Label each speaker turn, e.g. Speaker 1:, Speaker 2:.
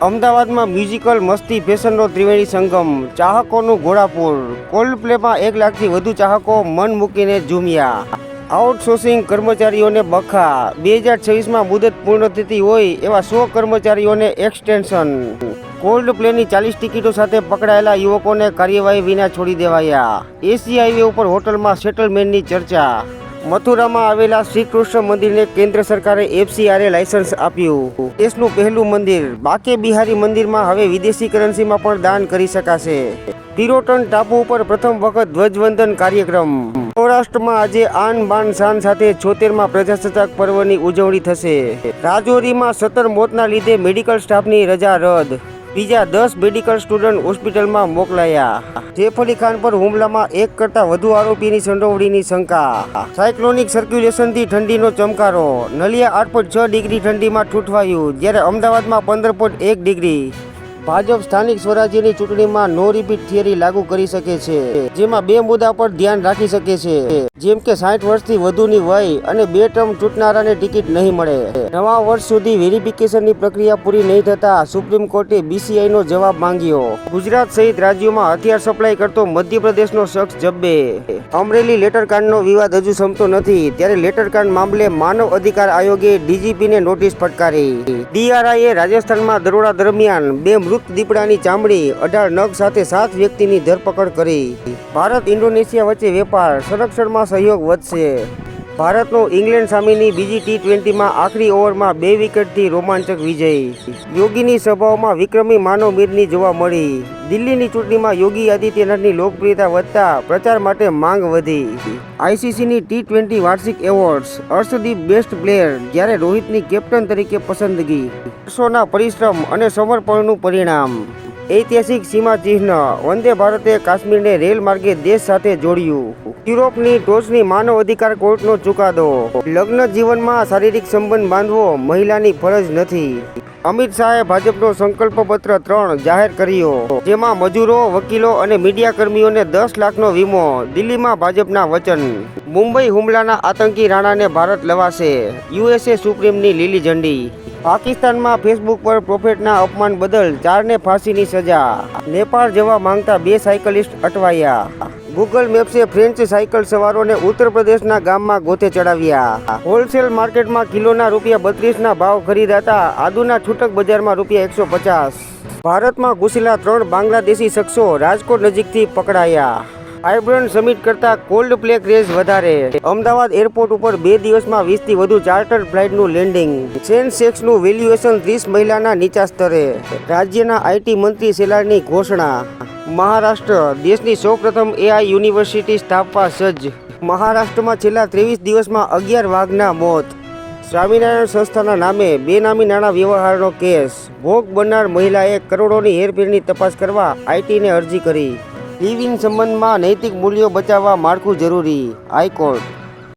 Speaker 1: અમદાવાદમાં મ્યુઝિકલ મસ્તી ફેશનનો ત્રિવેણી સંગમ, ચાહકોનું ઘોડાપુર. કોલ્ડપ્લેમાં 1 લાખથી વધુ ચાહકો મન મૂકીને ઝૂમ્યા. આઉટસોર્સિંગ કર્મચારીઓને બખા, 2026માં મુદત પૂર્ણ થતી હોય એવા 100 કર્મચારીઓને એક્સટેન્શન. કોલ્ડપ્લેની 40 ટિકિટો સાથે પકડાયેલા યુવકોને કાર્યવાહી વિના છોડી દેવાયા. એસી હાઈવે ઉપર હોટલમાં સેટલમેન્ટની ચર્ચા. મથુરામાં આવેલા શ્રી કૃષ્ણ મંદિરને કેન્દ્ર સરકારે FCRA લાયસન્સ આપ્યું. દેશનું પહેલું મંદિર બાકે બિહારી મંદિરમાં હવે વિદેશી કરન્સીમાં પણ દાન કરી શકાશે. પિરોટન ટાપુ ઉપર પ્રથમ વખત ધ્વજવંદન કાર્યક્રમ. સૌરાષ્ટ્રમાં આજે આન બાન શાન સાથે 76મા પ્રજાસત્તાક પર્વની ઉજવણી થશે. રાજૌરીમાં 17 મોતના લીધે મેડિકલ સ્ટાફની રજા રદ. બીજા 10 મેડિકલ સ્ટુડન્ટ હોસ્પિટલમાં મોકલાયા. સૈફ અલી ખાન પર હુમલામાં 1 કરતાં વધુ આરોપીની સંડોવણીની શંકા. સાયક્લોનિક સર્ક્યુલેશનથી ઠંડીનો ચમકારો. નલિયા 8.6 ડિગ્રી ઠંડીમાં ઠૂંઠવાયું, જ્યારે અમદાવાદમાં 15.1 ડિગ્રી. ભાજપ સ્થાનિક સ્વરાજ્યની ચૂંટણીમાં નો રિપીટ થિયરી લાગુ કરી શકે છે, જેમાં 2 મુદ્દા પર ધ્યાન રાખી શકે છે, જેમ કે 60 વર્ષથી વધુની વય અને 2 ટર્મ ચૂંટનારાને ટિકિટ નહીં મળે. નવા વર્ષ સુધી વેરિફિકેશનની પ્રક્રિયા પૂરી નહીં થતા સુપ્રીમ કોર્ટે BCIનો જવાબ માંગ્યો. ગુજરાત સહિત રાજ્યોમાં હથિયાર સપ્લાય કરતો મધ્યપ્રદેશનો શખ્સ જબ્બે. અમરેલી લેટરકાંડનો વિવાદ હજુ શમતો નથી, ત્યારે લેટરકાંડ મામલે માનવ અધિકાર આયોગે DGPને નોટિસ ફટકારી. DRIએ રાજસ્થાનમાં દરોડા દરમિયાન 2 મૃત દીપડાની ચામડી, 18 નગ સાથે 7 વ્યક્તિની ધરપકડ કરી. ભારત ઇન્ડોનેશિયા વચ્ચે વેપાર સંરક્ષણમાં સહયોગ વધશે. ભારતનો ઇંગ્લેન્ડ સામેની બીજી T20માં આખરી ઓવરમાં 2 વિકેટથી રોમાંચક વિજય. યોગીની સભાઓમાં વિક્રમી માનવ મેદની જોવા મળી. દિલ્હીની ચૂંટણીમાં યોગી આદિત્યનાથની લોકપ્રિયતા વધતા પ્રચાર માટે માંગ વધી. ICCની T20 વાર્ષિક એવોર્ડ્સ, અર્શદીપ બેસ્ટ પ્લેયર, જ્યારે રોહિતની કેપ્ટન તરીકે પસંદગી. વર્ષોના પરિશ્રમ અને સમર્પણનું પરિણામ. ઐતિહાસિક સીમા ચિહ્ન. વંદે ભારતે કાશ્મીરને રેલ માર્ગે દેશ સાથે જોડ્યું. યુરોપની ટોચની માનવ અધિકાર કોર્ટનો ચુકાદો. લગ્ન જીવનમાં શારીરિક સંબંધ બાંધવો મહિલાની ફરજ નથી. અમિત શાહે ભાજપનો સંકલ્પ પત્ર 3 જાહેર કર્યો, જેમાં મજૂરો, વકીલો અને મીડિયા કર્મીઓને 10 લાખનો વીમો. દિલ્હીમાં ભાજપના વચન. મુંબઈ હુમલાના આતંકી રાણાને ભારત લવાશે. USA સુપ્રીમની લીલી ઝંડી. પાકિસ્તાનમાં ફેસબુક પર પ્રોફેટના અપમાન બદલ 4ને ફાંસીની સજા. નેપાળ જવા માંગતા 2 સાયકલિસ્ટ અટવાયા. ગૂગલ મેપ્સે ફ્રેન્ચ સાયકલ સવારોને ઉત્તર પ્રદેશના ગામમાં ગોતે ચડાવ્યા. હોલસેલ માર્કેટમાં કિલોના ₹32ના ભાવ ખરીદાતા આદુના છૂટક બજારમાં ₹150. ભારતમાં ઘૂસેલા 3 બાંગ્લાદેશી શખ્સો રાજકોટ નજીકથી પકડાયા. વાઇબ્રન્ટ સમિટ કરતા કોલ્ડ પ્લે ક્રેઝ વધારે. અમદાવાદ એરપોર્ટ ઉપર 2 દિવસમાં 20થી વધુ ચાર્ટર ફ્લાઇટનું લેન્ડિંગ. સેન્સેક્સનું વેલ્યુએશન 30 મહિલાના નીચા સ્તરે. રાજ્યના IT મંત્રી સેલારની ઘોષણા. મહારાષ્ટ્ર દેશની સૌપ્રથમ AI યુનિવર્સિટી સ્થાપવા સજ્જ. મહારાષ્ટ્રમાં છેલ્લા 23 દિવસમાં 11 વાઘના મોત. સ્વામિનારાયણ સંસ્થાના નામે બેનામી નાણાં વ્યવહારનો કેસ. ભોગ બનનાર મહિલાએ કરોડોની હેરફેરની તપાસ કરવા ITને અરજી કરી. લિવ ઇન સંબંધમાં નૈતિક મૂલ્યો બચાવવા માળખું જરૂરી. હાઈકોર્ટ.